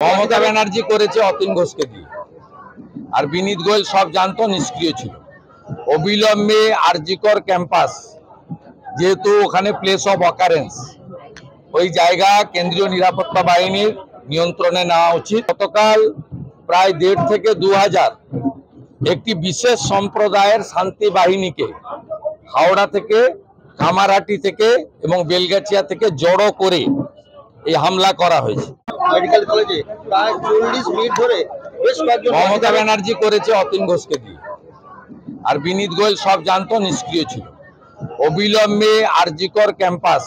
মমতা ব্যানার্জি করেছে অতীন ঘোষকে দিয়ে, আর বিনীত গোয়েল সব জানতো, নিষ্ক্রিয় ছিল। অবিলম্বে আরজিকর ক্যাম্পাস, যেহেতু ওখানে প্লেস অফ অকারেন্স, ওই জায়গা কেন্দ্রীয় নিরাপত্তা বাহিনীর নিয়ন্ত্রণে নেওয়া উচিত। গতকাল প্রায় 1,500 থেকে 2,000 একটি বিশেষ সম্প্রদায়ের শান্তি বাহিনীকে হাওড়া থেকে, কামারহাটি থেকে এবং বেলগাছিয়া থেকে জড়ো করে এই হামলা করা হয়েছে। মেডিকেল কলেজে প্রায় 40 মিনিট ধরে বেশ কয়েকজন মমতা ব্যানার্জি করেছে অতীন ঘোষকে দিয়ে, আর বিনীত গোয়েল সব জানতো, নিষ্ক্রিয় ছিল। অবিলম্বে আরজিকর ক্যাম্পাস,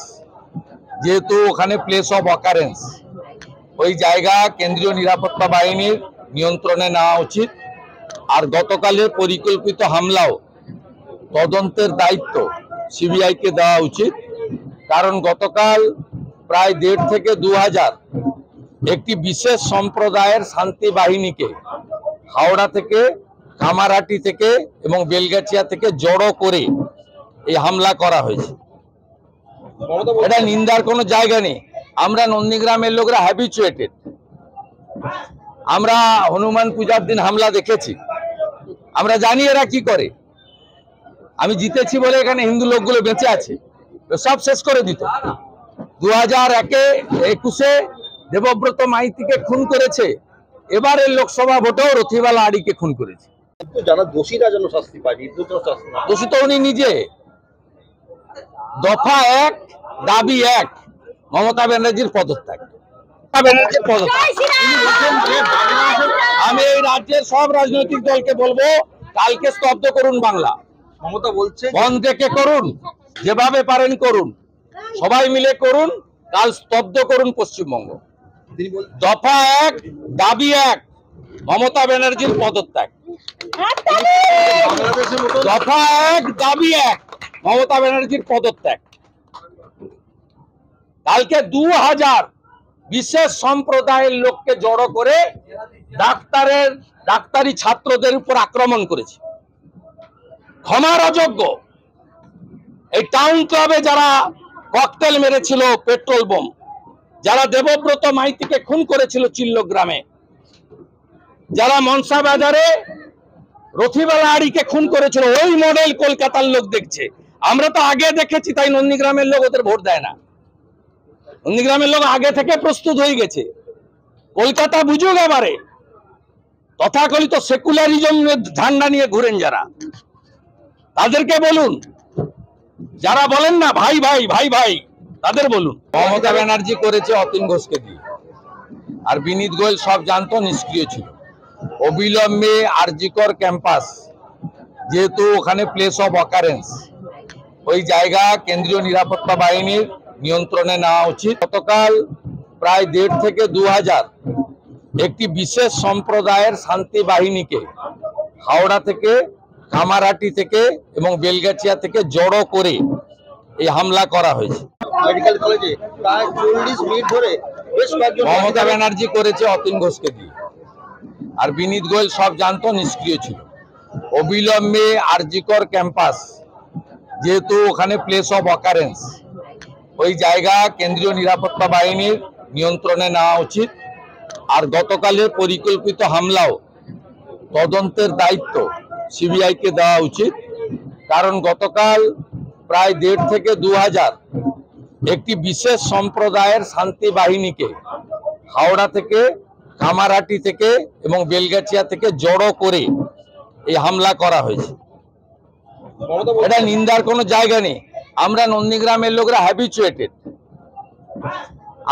যেহেতু ওখানে প্লেস অফ অকারেন্স, ওই জায়গা কেন্দ্রীয় নিরাপত্তা বাহিনীর নিয়ন্ত্রণে নেওয়া উচিত। আর গতকালের পরিকল্পিত হামলাও তদন্তের দায়িত্ব সিবিআইকে দেওয়া উচিত, কারণ গতকাল প্রায় 1,500 থেকে 2,000 একটি বিশেষ সম্প্রদায়ের শান্তি বাহিনীকে হাওড়া থেকে, কামারহাটি থেকে এবং বেলগাছিয়া থেকে জড়ো করে এই হামলা করা হয়েছে। এটা নিন্দার কোনো জায়গা নেই। আমরা নন্দীগ্রামের লোকরা হ্যাবিচুয়েটেড। আমরা হনুমান পূজার দিন হামলা দেখেছি, আমরা জানি এরা কি করে। আমি জিতেছি বলে এখানে হিন্দু লোকগুলো বেঁচে আছে, সব শেষ করে দিত। 2021-এ দেবব্রত মাইতিকে খুন করেছে, এবারের লোকসভা ভোটেও রথিবালা আড়িকে খুন করেছে। যারা দোষীরা যেন শাস্তি পায়, দোষী তো উনি নিজে। দফা 1, দাবি 1, মমতা ব্যানার্জির পদত্যাগ। আমি এই রাজ্যের সব রাজনৈতিক দলকে বলবো, কালকে স্তব্ধ করুন বাংলা। মমতা বলছে বন্ধ থেকে করুন, যেভাবে পারেন করুন, সবাই মিলে করুন, কাল স্তব্ধ করুন পশ্চিমবঙ্গ। দফা 1, দাবি 1, মমতা ব্যানার্জির পদত্যাগ। দফা 1, দাবি 1, মমতা ব্যানার্জির পদত্যাগ। কালকে 2,000 বিশেষ সম্প্রদায়ের লোককে জড়ো করে ডাক্তারি ছাত্রদের উপর আক্রমণ করেছে। ক্ষমার অযোগ্য। এই টাউন ক্লাবে যারা ককটেল মেরেছিল, পেট্রোল বোম, যারা দেবব্রত মাইতিকে খুন করেছিল চিল্লগ্রামে, যারা মনসা বাজারে রথিবালা আড়িকে খুন করেছিল, ওই মডেল কলকাতার লোক দেখছে। আমরা তো আগে দেখেছি, তাই নন্দীগ্রামের লোক ওদের ভোট দেয় না। নন্দীগ্রামের লোক আগে থেকে প্রস্তুত হয়ে গেছে। কলকাতা বুঝুক এবারে। তথাকথিত সেকুলারিজম ঝান্ডা নিয়ে ঘুরেন যারা, তাদেরকে বলুন। যারা বলেন না ভাই ভাই ভাই ভাই, তাদের বলুন। মমতা ব্যানার্জি করেছে অতীন ঘোষকে দিয়ে, আর বিনীত গোয়েল সব জানতো, নিষ্ক্রিয় ছিল। অবিলম্বে আরজিকর ক্যাম্পাস, যেহেতু ওখানে প্লেস অফ অকারেন্স, ওই জায়গা কেন্দ্রীয় নিরাপত্তা বাহিনীর নিয়ন্ত্রণে নেওয়া উচিত। গতকাল প্রায় 1,500 থেকে 2,000 একটি বিশেষ সম্প্রদায়ের শান্তি বাহিনীকে হাওড়া থেকে, কামারহাটি থেকে এবং বেলগাছিয়া থেকে জড়ো করে এই হামলা করা হয়েছে। মেডিকেল কলেজে প্রায় 40 মিনিট ধরে বেশ কয়েকজন মমতা ব্যানার্জি করেছে অতীন ঘোষকে দিয়ে, আর বিনীত গোয়েল সব জানতো, নিষ্ক্রিয় ছিল। অবিলম্বে আরজিকর ক্যাম্পাস, যেহেতু ওখানে প্লেস অফ অকারেন্স, ওই জায়গা কেন্দ্রীয় নিরাপত্তা বাহিনীর নিয়ন্ত্রণে নেওয়া উচিত। আর গতকালের পরিকল্পিত হামলাও তদন্তের দায়িত্ব সিবিআইকে দেওয়া উচিত, কারণ গতকাল প্রায় 1,500 থেকে 2,000 একটি বিশেষ সম্প্রদায়ের শান্তি বাহিনীকে হাওড়া থেকে, কামারহাটি থেকে এবং বেলগাছিয়া থেকে জড়ো করে এই হামলা করা হয়েছে। এটা নিন্দার কোনো জায়গা নেই। আমরা নন্দীগ্রামের লোকরা হ্যাবিচুয়েটেড।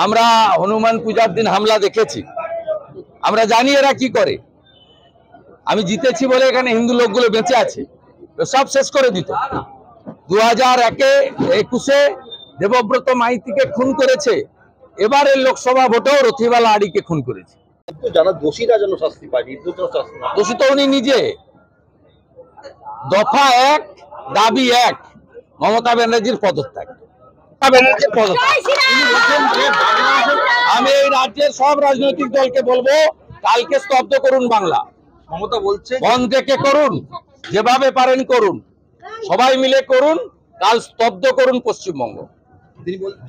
আমরা হনুমান পূজার দিন হামলা দেখেছি, আমরা জানি এরা কি করে। আমি জিতেছি বলে এখানে হিন্দু লোকগুলো বেঁচে আছে, সব শেষ করে দিত। 2021-এ দেবব্রত মাইতিকে খুন করেছে, এবারের লোকসভা ভোটেও রথিবালা আড়িকে খুন করেছে। যারা দোষীরা যেন শাস্তি পায়, দোষী তো উনি নিজে। দফা 1, দাবি 1, মমতা ব্যানার্জির পদত্যাগ। আমি এই রাজ্যের সব রাজনৈতিক দলকে বলবো, কালকে স্তব্ধ করুন বাংলা। মমতা বলছে বন্ধ থেকে করুন, যেভাবে পারেন করুন, সবাই মিলে করুন, কাল স্তব্ধ করুন পশ্চিমবঙ্গ।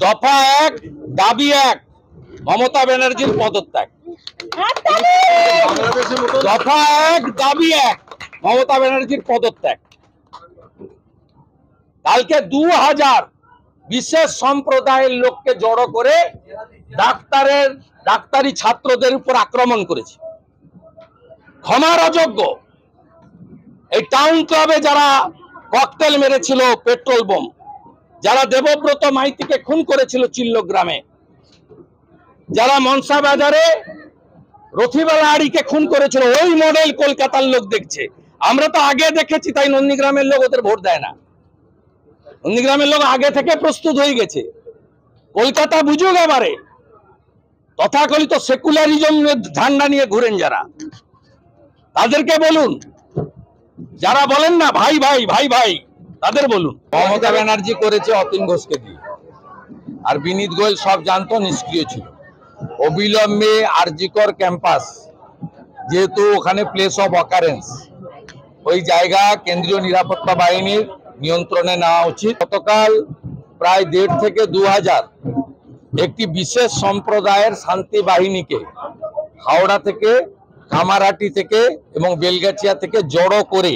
দফা 1, দাবি 1, মমতা ব্যানার্জির পদত্যাগ। বাংলাদেশের মতো দফা 1 দাবি 1 মমতা ব্যানার্জির পদত্যাগ। কালকে 2000 বিশেষ সম্প্রদায়ের লোককে জড়ো করে ডাক্তারি ছাত্রদের উপর আক্রমণ করেছে। ক্ষমার অযোগ্য। এই টাউন ক্লাবে যারা ককটেল মেরেছিল, পেট্রোল বোম, যারা দেবব্রত মাইতিকে খুন করেছিল চিল্লো গ্রামে, যারা মনসা বাজারে রথিবালা আড়িকে খুন করেছিল, ওই মডেল কলকাতার লোক দেখছে। আমরা তো আগে দেখেছি, তাই নন্দীগ্রামের লোক ওদের ভোট দেয় না। নন্দীগ্রামের লোক আগে থেকে প্রস্তুত হয়ে গেছে। কলকাতা বুঝুক এবারে। তথাকথিত সেকুলারিজম ঝান্ডা নিয়ে ঘুরেন যারা, তাদেরকে বলুন। যারা বলেন না ভাই ভাই ভাই ভাই, তাদের বলুন। মমতা ব্যানার্জি করেছে অতীন ঘোষকে দিয়ে, আর বিনীত গোয়েল সব জানতো, নিষ্ক্রিয় ছিল। অবিলম্বে আরজিকর ক্যাম্পাস, যেহেতু ওখানে প্লেস অফ অকারেন্স, ওই জায়গা কেন্দ্রীয় নিরাপত্তা বাহিনীর নিয়ন্ত্রণে নেওয়া উচিত। গতকাল প্রায় 1.5 থেকে 2000 একটি বিশেষ সম্প্রদায়ের শান্তি বাহিনীকে হাওড়া থেকে, কামারহাটি থেকে এবং বেলগাছিয়া থেকে জড়ো করে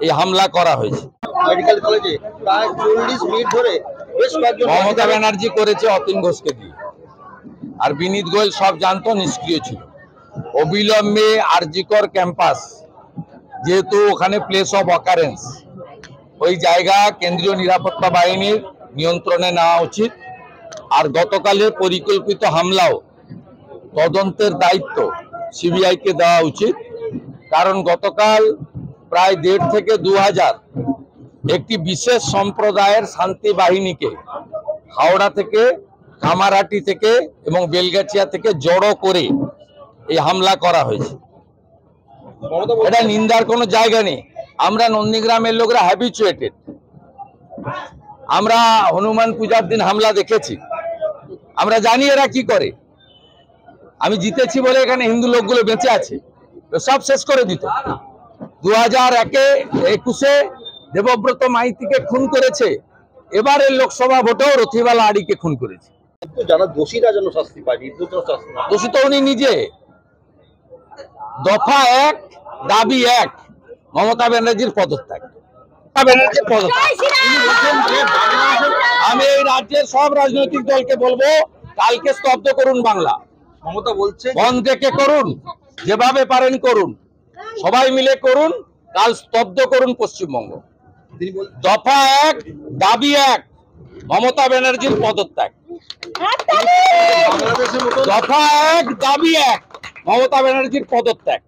এই হামলা করা হয়েছে। মেডিকেল কলেজে প্রায় 40 মিনিট ধরে বেশ কয়েকজন মমতা ব্যানার্জি করেছে অতীন ঘোষকে দিয়ে, আর বিনীত গোয়েল সব জানতো, নিষ্ক্রিয় ছিল। অবিলম্বে আরজিকর ক্যাম্পাস, যেহেতু ওখানে প্লেস অফ অকারেন্স, ওই জায়গা কেন্দ্রীয় নিরাপত্তা বাহিনীর নিয়ন্ত্রণে নেওয়া উচিত। আর গতকালের পরিকল্পিত হামলাও তদন্তের দায়িত্ব সিবিআইকে দেওয়া উচিত। কারণ গতকাল প্রায় 1.5 থেকে 2000 একটি বিশেষ সম্প্রদায়ের শান্তি বাহিনীকে হাওড়া থেকে, কামারহাটি থেকে এবং বেলগাছিয়া থেকে জড়ো করে এই হামলা করা হয়েছে। মমতা এটা নিন্দার কোনো জায়গা নেই। আমরা নন্দীগ্রামের লোকরা হ্যাবিচুয়েটেড। আমরা হনুমান পূজার দিন হামলা দেখেছি, আমরা জানি এরা কি করে। আমি জিতেছি বলে এখানে হিন্দু লোকগুলো বেঁচে আছে, সব শেষ করে দিত। 2021 দেবব্রত মাইতিকে খুন করেছে, এবারের লোকসভা ভোটেও রথিবালা আড়িকে খুন করেছে। যারা দোষীরা যেন শাস্তি পায়, নির্দোষরা শাস্তি না পায়। দোষী তো উনি নিজে। দফা 1 দাবি 1 মমতা ব্যানার্জির পদত্যাগ। মমতা ব্যানার্জির পদত্যাগ। আমি এই রাজ্যের সব রাজনৈতিক দলকে বলবো, কালকে স্তব্ধ করুন বাংলা। মমতা বলছে বন্ধ থেকে করুন, যেভাবে পারেন করুন, সবাই মিলে করুন। কাল স্তব্ধ করুন পশ্চিমবঙ্গ। তিনি বলছেন দফা 1 দাবি 1 মমতা ব্যানার্জির পদত্যাগ। বাংলাদেশের মতো দফা 1 দাবি 1 মমতা ব্যানার্জির পদত্যাগ।